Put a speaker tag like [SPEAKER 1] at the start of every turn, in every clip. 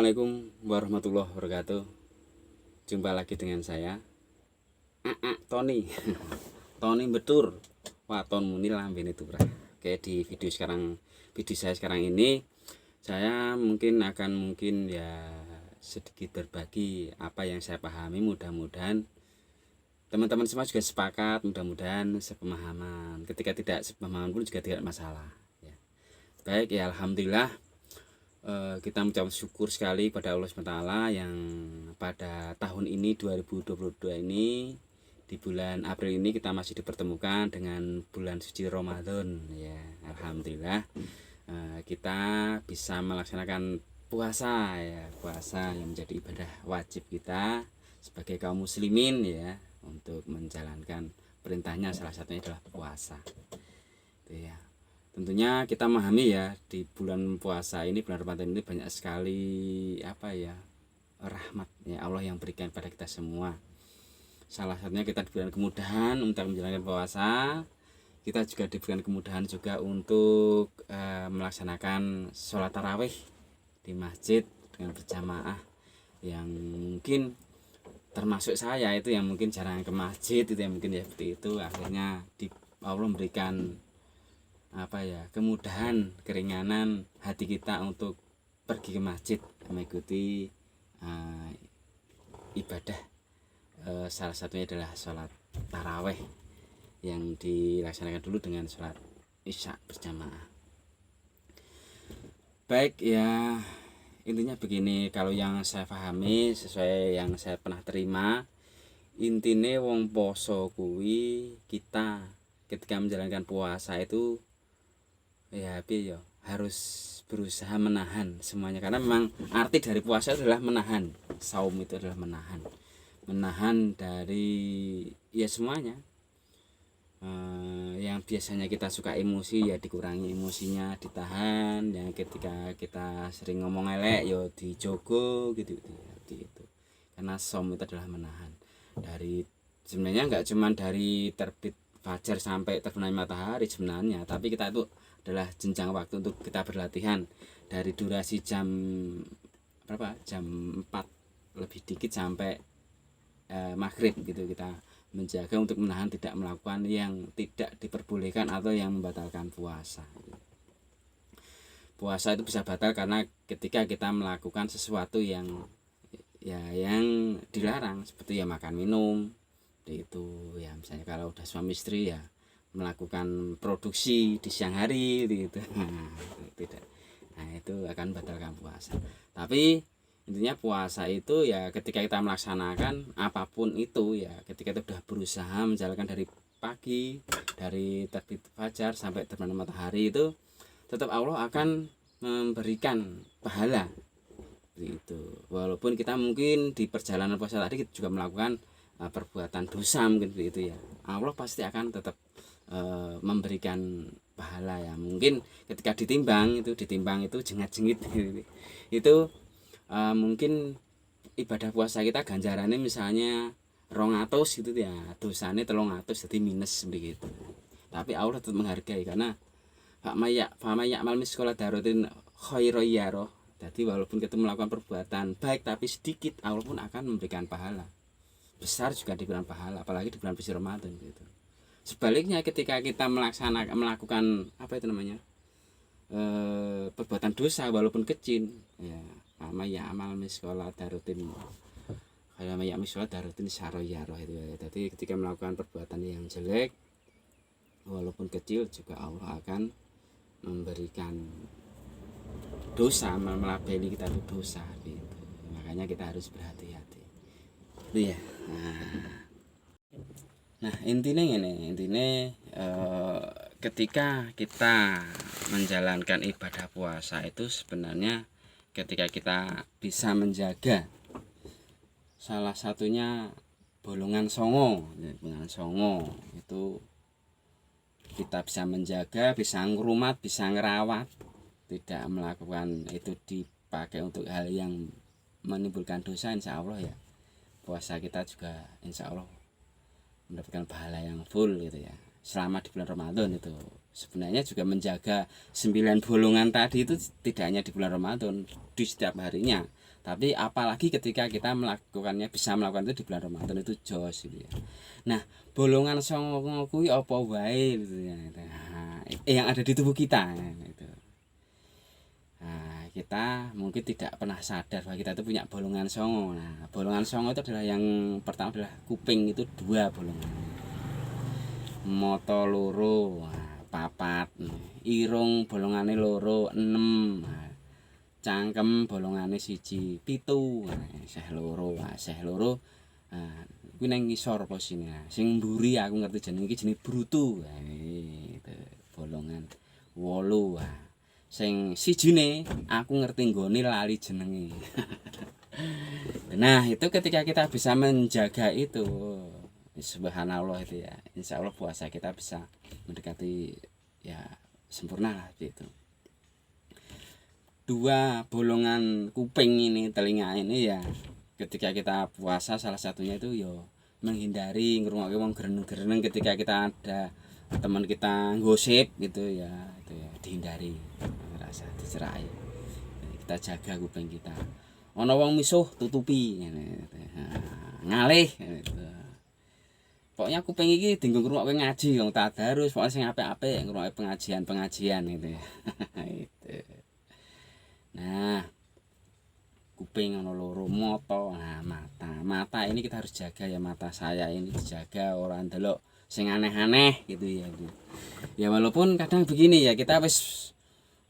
[SPEAKER 1] Assalamualaikum warahmatullahi wabarakatuh. Jumpa lagi dengan saya Tony. Tony betul. Wah, ton muni lamben itu, Bro. Oke, di video saya sekarang ini saya mungkin ya sedikit berbagi apa yang saya pahami. Mudah-mudahan teman-teman semua juga sepakat, mudah-mudahan sepemahaman. Ketika tidak sepemahaman pun juga tidak masalah ya. Baik ya, alhamdulillah. Kita mengucapkan syukur sekali pada Allah SWT yang pada tahun ini 2022 ini di bulan April ini kita masih dipertemukan dengan bulan suci Ramadan ya. Alhamdulillah kita bisa melaksanakan puasa ya, puasa yang menjadi ibadah wajib kita sebagai kaum muslimin ya, untuk menjalankan perintahnya salah satunya adalah puasa itu ya. Tentunya kita memahami ya, di bulan puasa ini, bulan Ramadan ini banyak sekali rahmat ya Allah yang berikan pada kita semua. Salah satunya kita diberikan kemudahan untuk menjalankan puasa. Kita juga diberikan kemudahan juga untuk melaksanakan sholat tarawih di masjid dengan berjamaah, yang mungkin termasuk saya itu yang mungkin jarang ke masjid itu ya, mungkin ya seperti itu. Akhirnya Allah memberikan kemudahan, keringanan hati kita untuk pergi ke masjid mengikuti ibadah, salah satunya adalah sholat taraweh yang dilaksanakan dulu dengan sholat isya berjamaah. Baik ya, intinya begini, kalau yang saya pahami sesuai yang saya pernah terima, intine wong poso kuwi kita ketika menjalankan puasa itu ya harus berusaha menahan semuanya, karena memang arti dari puasa adalah menahan. Saum itu adalah menahan dari ya semuanya. Yang biasanya kita suka emosi ya dikurangi emosinya, ditahan. Yang ketika kita sering ngomong elek ya dijogo gitu itu. Karena saum itu adalah menahan dari, sebenarnya nggak cuman dari terbit fajar sampai terbenamnya matahari sebenarnya, tapi kita itu adalah jenjang waktu untuk kita berlatihan dari durasi jam 4 lebih dikit sampai maghrib gitu. Kita menjaga untuk menahan tidak melakukan yang tidak diperbolehkan atau yang membatalkan puasa. Puasa itu bisa batal karena ketika kita melakukan sesuatu yang dilarang, seperti ya makan minum itu ya. Misalnya kalau udah suami istri ya melakukan produksi di siang hari gitu. Tidak. Nah, itu akan batalkan puasa. Tapi intinya puasa itu ya ketika kita melaksanakan apapun itu ya, ketika kita sudah berusaha menjalankan dari pagi, dari terbit fajar sampai terbenam matahari, itu tetap Allah akan memberikan pahala gitu. Walaupun kita mungkin di perjalanan puasa tadi kita juga melakukan perbuatan dosa mungkin itu ya, Allah pasti akan tetap memberikan pahala ya. Mungkin ketika ditimbang itu jengat-jengit gitu. Itu mungkin ibadah puasa kita ganjarannya misalnya 200 gitu ya, dosanya 300 jadi minus begitu. Tapi Allah tetap menghargai, karena fama ya'mal misqala dzarratin khairan yarah. Jadi walaupun kita melakukan perbuatan baik tapi sedikit, Allah pun akan memberikan pahala besar, juga diberikan pahala, apalagi di bulan suci Ramadan gitu. Sebaliknya ketika kita melakukan perbuatan dosa walaupun kecil ya, ama ya amal miskola darutin saroyaro itu ya. Jadi ketika melakukan perbuatan yang jelek walaupun kecil juga Allah akan memberikan dosa, melabeli kita itu dosa gitu. Makanya kita harus berhati-hati itu ya. Nah intinya ketika kita menjalankan ibadah puasa itu sebenarnya ketika kita bisa menjaga salah satunya bolongan songo itu, kita bisa menjaga, bisa ngerumat, bisa ngerawat, tidak melakukan itu dipakai untuk hal yang menimbulkan dosa, insya Allah ya puasa kita juga insya Allah mendapatkan pahala yang full gitu ya. Selama di bulan Ramadan itu sebenarnya juga menjaga 9 bolongan tadi itu tidak hanya di bulan Ramadan, di setiap harinya, Tapi apalagi ketika kita melakukannya, bisa melakukan itu di bulan Ramadan, itu jos gitu ya. Nah, bolongan songo kuwi apa wae gitu ya. Nah, yang ada di tubuh kita gitu. Nah, kita mungkin tidak pernah sadar bahwa kita itu punya bolongan songo. Nah, bolongan songo itu adalah yang pertama adalah kuping, itu 2 bolongan. Mata loro, papat. Irung bolongane loro, 6. Cangkem bolongane 1, 7. Seh loro, seh loro. Kuwi nang ngisor posine. Sing mburi aku ngerti jeneng iki jenenge brutu. Itu bolongan 8. Sing sijine aku ngerti nggone lali jenenge. Nah, itu ketika kita bisa menjaga itu, subhanallah itu ya, insya Allah puasa kita bisa mendekati ya sempurna lah gitu. 2 bolongan kuping ini, telinga ini ya, ketika kita puasa salah satunya itu yo menghindari ngrungokke wong greneng-greneng ketika kita ada teman kita gosip gitu ya, itu ya dihindari, rasa dicerai. Kita jaga kuping kita. Ana wong misuh tutupi ngalih gitu. Pokoknya kuping iki dienggo ngrungokke ngaji wong tadarus, pokoknya sing apik-apik ngrungokke pengajian gitu ya. Itu. Nah, kuping ana loro, mata. Nah, mata ini kita harus jaga ya, mata saya ini dijaga ora ndelok sing aneh-aneh gitu ya. Ya walaupun kadang begini ya, kita wis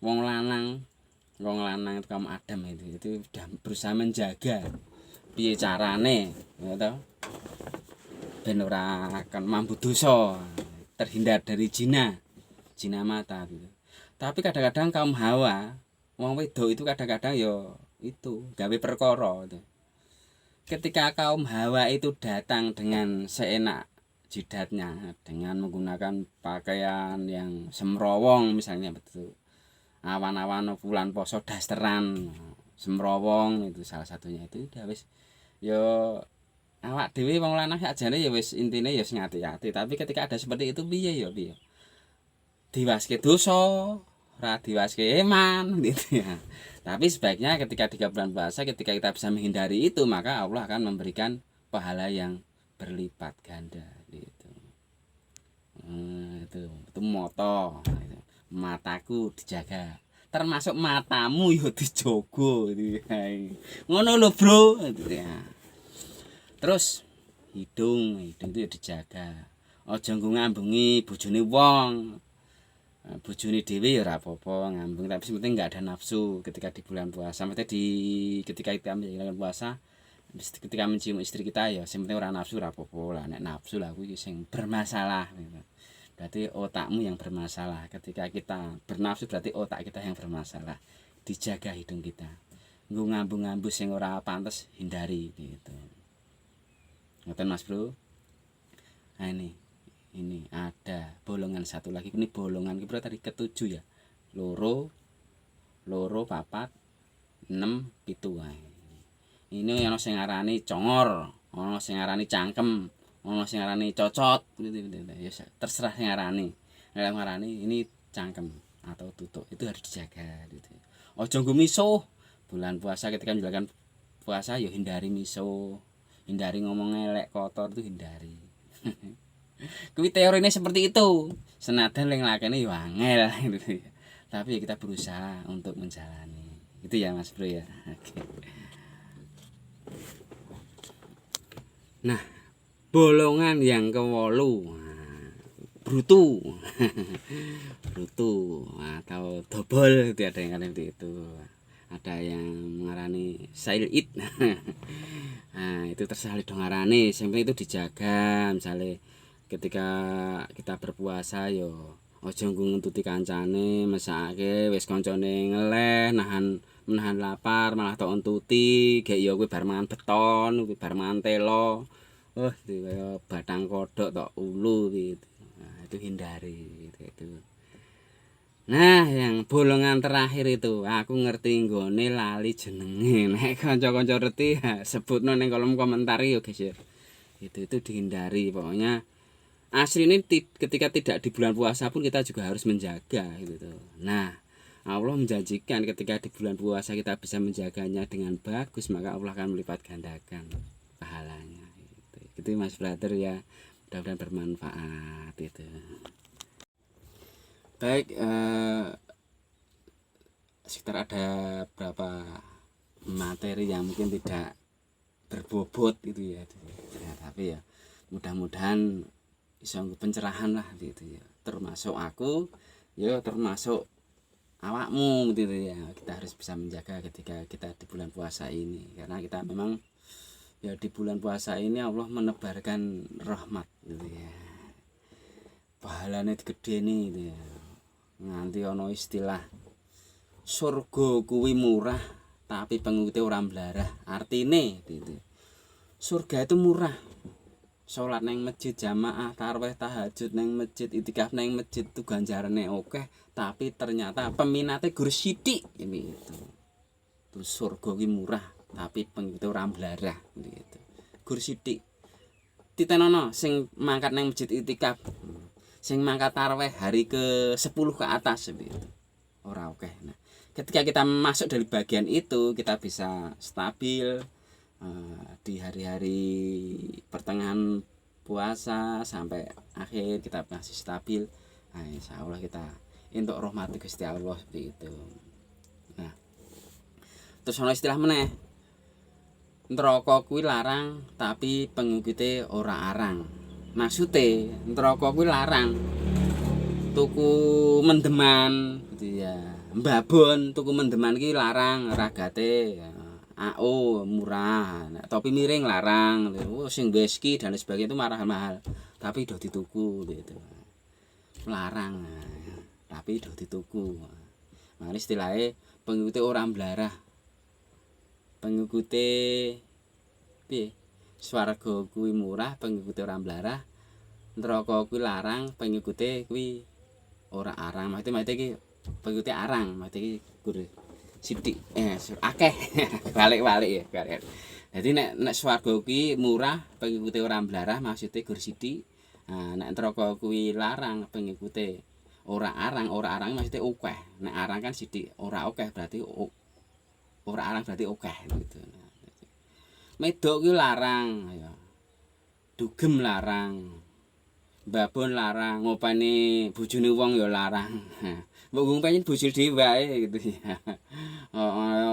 [SPEAKER 1] wong lanang itu kaum Adam itu udah berusaha menjaga piye carane ya toh, ben ora akan mampu dosa, terhindar dari zina mata gitu. Tapi kadang-kadang kaum Hawa, wong wedok itu kadang-kadang yo itu gawe perkara itu. Ketika kaum Hawa itu datang dengan seenak jidatnya, dengan menggunakan pakaian yang semrowong misalnya, betul awan-awan bulan poso dasteran semrowong, itu salah satunya. Itu udah wis yo awak dhewe wong lanang sakjane ya wis intine ya sing ati-ati, tapi ketika ada seperti itu piye ya piye diwaske dosa, ora diwaske iman gitu ya. Tapi sebaiknya ketika 3 bulan puasa, ketika kita bisa menghindari itu, maka Allah akan memberikan pahala yang berlipat ganda gitu. Itu moto gitu. Mataku dijaga, termasuk matamu yo dijogo gitu. Ngono lho bro gitu ya. Terus hidung itu ya dijaga, aja nggo ngambungi bojone wong. Bojone dhewe ya ora apa-apa ngambung, tapi penting enggak ada nafsu ketika di bulan puasa. Maksudnya ketika kita menjalankan puasa, ketika mencium istri kita ya sing penting ora nafsu, ora apa-apa lah. Nek nafsu lah kuwi sing bermasalah gitu. Berarti otakmu yang bermasalah. Ketika kita bernafsu berarti otak kita yang bermasalah. Dijaga hidung kita. Nggo ngambung-ngambung sing ora pantes hindari gitu. Ngoten Mas Bro. Nah ini ada bolongan satu lagi, ini bolongan kira tadi ke-7 ya, loro 4 6 7. Ini ana sing ngarani congor, ana sing ngarani cangkem, ana sing ngarani cocot gitu ya, terserah sing ngarani. Nek ngarani ini cangkem atau tutuk, itu harus dijaga gitu. Aja nggo misuh bulan puasa, ketika menjalankan puasa ya hindari misuh, hindari ngomong elek kotor, itu hindari. Kuwi teorine seperti itu. Senajan yang lakene yo angel gitu. Tapi kita berusaha untuk menjalani. Itu ya Mas Bro ya. Oke. Nah, bolongan yang ke-8. Brutu. Brutu atau dobol itu ada yang seperti itu. Ada yang mengarani sailit. Nah, itu terserah dong ngarani, sampai itu dijaga. Misalnya ketika kita berpuasa yo aja nguntuti kancane mesake wis kancane ngeleh menahan lapar malah tok entuti gek yo kowe bar mangan beton, kowe bar mangan telo, kaya batang kodok tok ulu gitu. Nah, itu hindari gitu. Nah, yang bolongan terakhir itu aku ngerti nggone lali jenenge. Nek kanca-kanca ngerti ya sebutno ning kolom komentar yo guys ya. Itu dihindari pokoknya. Asli ini ketika tidak di bulan puasa pun kita juga harus menjaga gitu. Nah, Allah menjanjikan ketika di bulan puasa kita bisa menjaganya dengan bagus, maka Allah akan melipat gandakan pahalanya. Gitu Mas Brother ya, mudah-mudahan bermanfaat itu. Baik, sekitar ada berapa materi yang mungkin tidak berbobot gitu ya, tapi ya mudah-mudahan bisa pencerahan lah gitu ya, termasuk aku ya, termasuk awakmu gitu ya. Kita harus bisa menjaga ketika kita di bulan puasa ini, karena kita memang ya di bulan puasa ini Allah menebarkan rahmat gitu ya, pahalanya gede nih gitu ya. Nganti ono istilah surga kuwi murah tapi pengikutnya orang belarah. Artine gitu, surga itu murah, sholat neng masjid jamaah, tarawih tahajud neng masjid, itikaf neng masjid itu ganjarannya oke, tapi ternyata peminatnya gur sithik ini itu. Terus surga ki murah tapi pengikutnya orang belarah gitu. Gur sithik. Titenono sing mangkat neng masjid itikaf, sing mangkat tarawih hari ke-10 ke atas gitu. Ora oke. Nah, ketika kita masuk dari bagian itu, kita bisa stabil di hari-hari pertengahan puasa sampai akhir kita masih stabil. Nah, insya Allah kita untuk rahmati Gusti Allah seperti itu. Nah, terus ono istilah meneh, neraka kuwi larang tapi pengikute ora arang. Maksude neraka kuwi larang, tuku mendeman gitu ya, mbabon tuku mendeman ki larang, ragate AO murah, nah, topi miring larang, sing whisky dan sebagainya itu mahal, tapi udah dituku gitu, larang, tapi udah dituku. Makanya istilahnya pengikuti orang belarah, pengikuti piye, swarga kuwi murah pengikuti orang belarah, neraka kuwi larang pengikuti kuwi ora arang. Maksudnya iki pengikuti arang, maksudnya iki gur sithik akeh balik-balik ya kalian. Jadi nek swarga kuwi murah pengikuti orang belarah maksudnya gur sithik. Nah, nek neraka kuwi larang pengikuti ora arang maksudnya akeh. Nek arang kan sithik, ora akeh berarti ora arang berarti akeh gitu. Medok kuwi larang ya. Dugem larang. Babon larang, ngopeni bojone wong ya larang. Mbok wong pengen bojo dhewe wae gitu ya.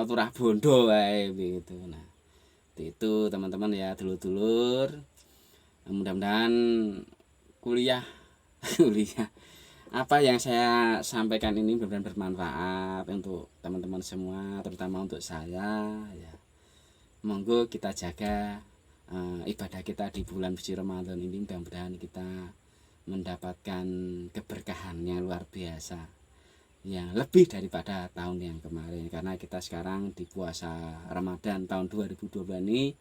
[SPEAKER 1] Turah bondo wae gitu. Nah, itu teman-teman ya, dulur-dulur. Mudah-mudahan kuliah apa yang saya sampaikan ini benar-benar bermanfaat untuk teman-teman semua, terutama untuk saya ya. Monggo kita jaga ibadah kita di bulan suci Ramadan ini, mudah-mudahan kita mendapatkan keberkahan yang luar biasa, yang lebih daripada tahun yang kemarin, karena kita sekarang di puasa Ramadan tahun 2022 ini,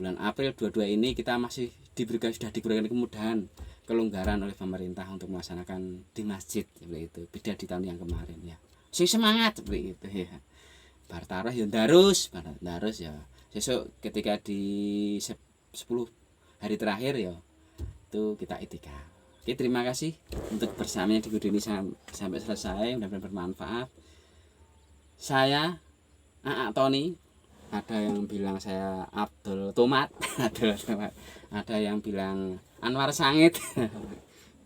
[SPEAKER 1] bulan April 22 ini kita masih sudah diberikan kemudahan, kelonggaran oleh pemerintah untuk melaksanakan di masjid seperti itu, beda di tahun yang kemarin ya. Sing semangat seperti itu ya. Bar tarawih ya darus ya. Besok ketika di 10 hari terakhir ya itu kita itikaf. Oke, terima kasih untuk bersamanya di video ini sampai selesai, mudah-mudahan bermanfaat. Saya Tony, ada yang bilang saya Abdul Tomat, ada yang bilang Anwar Sangit.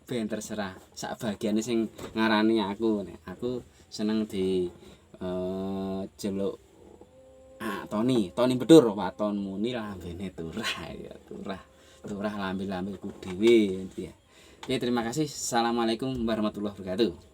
[SPEAKER 1] Ben terserah, sak bagian sing ngarani aku seneng di jeluk Tony Bedur, waton muni lambene turah ya, turah lambe-lambe ku dhewe ya. Oke, terima kasih. Assalamualaikum warahmatullahi wabarakatuh.